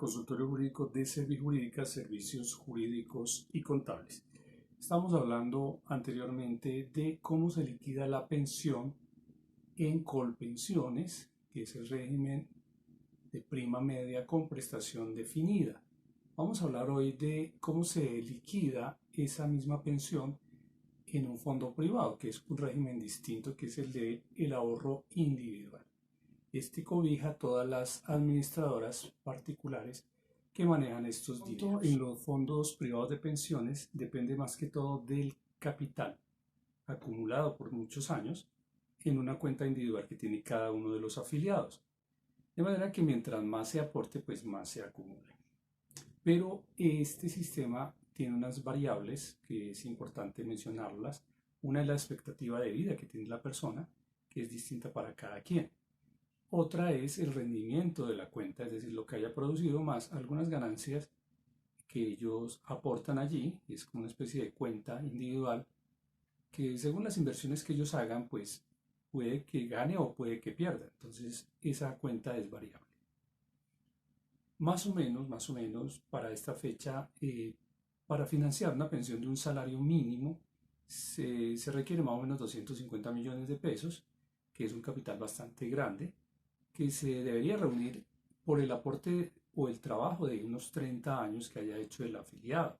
consultorio jurídico de Servijurídica, servicios jurídicos y contables. Estamos hablando anteriormente de cómo se liquida la pensión en Colpensiones, que es el régimen de prima media con prestación definida. Vamos a hablar hoy de cómo se liquida esa misma pensión en un fondo privado, que es un régimen distinto, que es el de el ahorro individual. Este cobija todas las administradoras particulares que manejan estos dineros. En los fondos privados de pensiones depende más que todo del capital acumulado por muchos años en una cuenta individual que tiene cada uno de los afiliados. De manera que mientras más se aporte, pues más se acumula. Pero este sistema tiene unas variables que es importante mencionarlas. Una es la expectativa de vida que tiene la persona, que es distinta para cada quien. Otra es el rendimiento de la cuenta, es decir, lo que haya producido más algunas ganancias que ellos aportan allí. Es como una especie de cuenta individual que según las inversiones que ellos hagan, pues puede que gane o puede que pierda. Entonces, esa cuenta es variable. Más o menos, para esta fecha, para financiar una pensión de un salario mínimo, se requiere más o menos 250 millones de pesos, que es un capital bastante grande, que se debería reunir por el aporte o el trabajo de unos 30 años que haya hecho el afiliado,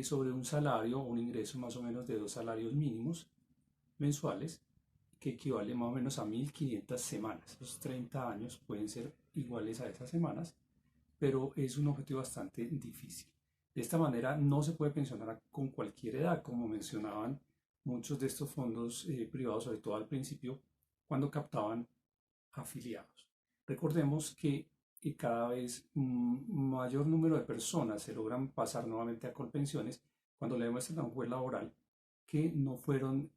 sobre un salario o un ingreso más o menos de 2 salarios mínimos mensuales, que equivale más o menos a 1.500 semanas. Los 30 años pueden ser iguales a esas semanas, pero es un objetivo bastante difícil. De esta manera no se puede pensionar con cualquier edad, como mencionaban muchos de estos fondos privados, sobre todo al principio, cuando captaban afiliados. Recordemos que cada vez mayor número de personas se logran pasar nuevamente a Colpensiones cuando le demuestran a un juez laboral que no fueron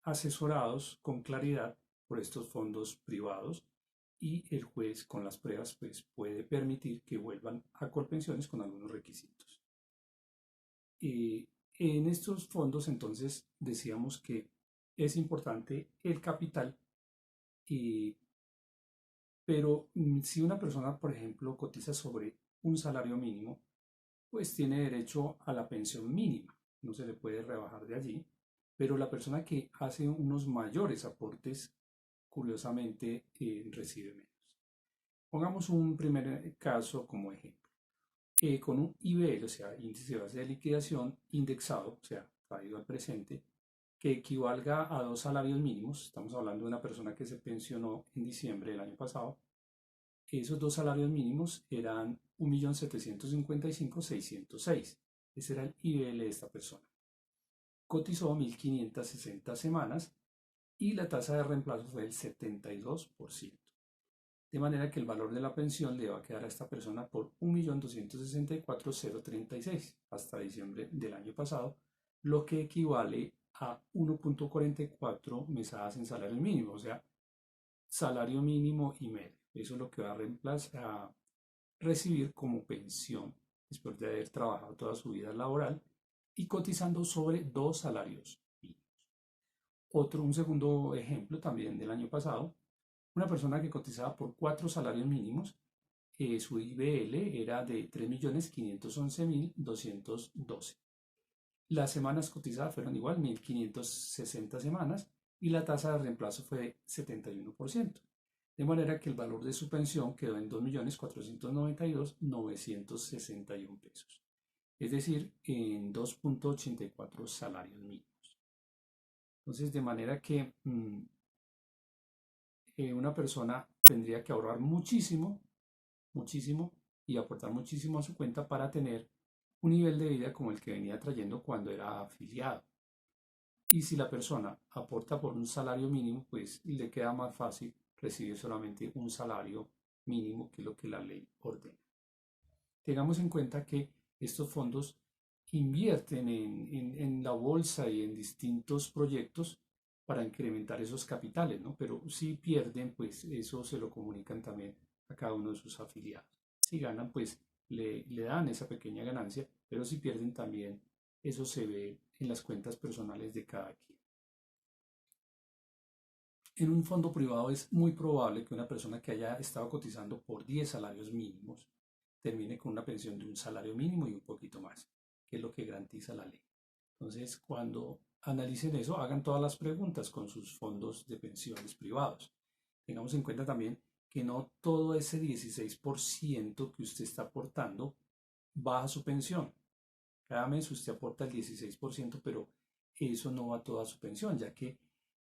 asesorados con claridad por estos fondos privados, y el juez con las pruebas pues puede permitir que vuelvan a Colpensiones con algunos requisitos. En estos fondos entonces decíamos que es importante el capital, pero si una persona, por ejemplo, cotiza sobre un salario mínimo, pues tiene derecho a la pensión mínima, no se le puede rebajar de allí, pero la persona que hace unos mayores aportes, curiosamente, recibe menos. Pongamos un primer caso como ejemplo. Con un IBL, o sea, índice de base de liquidación indexado, o sea, traído al presente, que equivalga a 2 salarios mínimos, estamos hablando de una persona que se pensionó en diciembre del año pasado, esos 2 salarios mínimos eran 1.755.606. Ese era el IBL de esta persona. Cotizó 1.560 semanas y la tasa de reemplazo fue del 72%. De manera que el valor de la pensión le va a quedar a esta persona por 1.264.036 hasta diciembre del año pasado, lo que equivale a 1.44 mesadas en salario mínimo, o sea, salario mínimo y medio. Eso es lo que va a recibir como pensión después de haber trabajado toda su vida laboral y cotizando sobre 2 salarios mínimos. Un segundo ejemplo también del año pasado, una persona que cotizaba por 4 salarios mínimos, su IBL era de 3.511.212. Las semanas cotizadas fueron igual, 1.560 semanas, y la tasa de reemplazo fue de 71%. De manera que el valor de su pensión quedó en 2.492.961 pesos. Es decir, en 2.84 salarios mínimos. Entonces, de manera que una persona tendría que ahorrar muchísimo, muchísimo y aportar muchísimo a su cuenta para tener un nivel de vida como el que venía trayendo cuando era afiliado. Y si la persona aporta por un salario mínimo, pues le queda más fácil recibir solamente un salario mínimo, que es lo que la ley ordena. Tengamos en cuenta que estos fondos invierten en la bolsa y en distintos proyectos para incrementar esos capitales, ¿no? Pero si pierden, pues eso se lo comunican también a cada uno de sus afiliados. Si ganan, pues le dan esa pequeña ganancia, pero si pierden también, eso se ve en las cuentas personales de cada quien. En un fondo privado es muy probable que una persona que haya estado cotizando por 10 salarios mínimos termine con una pensión de un salario mínimo y un poquito más, que es lo que garantiza la ley. Entonces, cuando analicen eso, hagan todas las preguntas con sus fondos de pensiones privados. Tengamos en cuenta también que no todo ese 16% que usted está aportando va a su pensión. Cada mes usted aporta el 16%, pero eso no va toda su pensión, ya que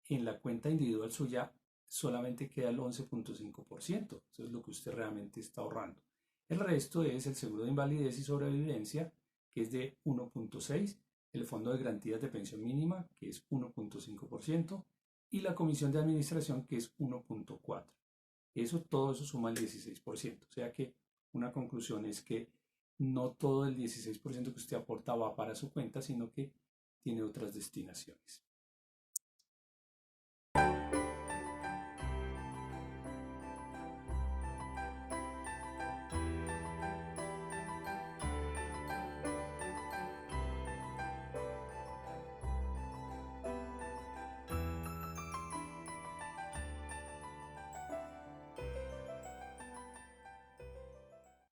en la cuenta individual suya solamente queda el 11.5%. Eso es lo que usted realmente está ahorrando. El resto es el seguro de invalidez y sobrevivencia, que es de 1.6%, el fondo de garantías de pensión mínima, que es 1.5%, y la comisión de administración, que es 1.4%. Todo eso suma el 16%. O sea que una conclusión es que no todo el 16% que usted aporta va para su cuenta, sino que tiene otras destinaciones.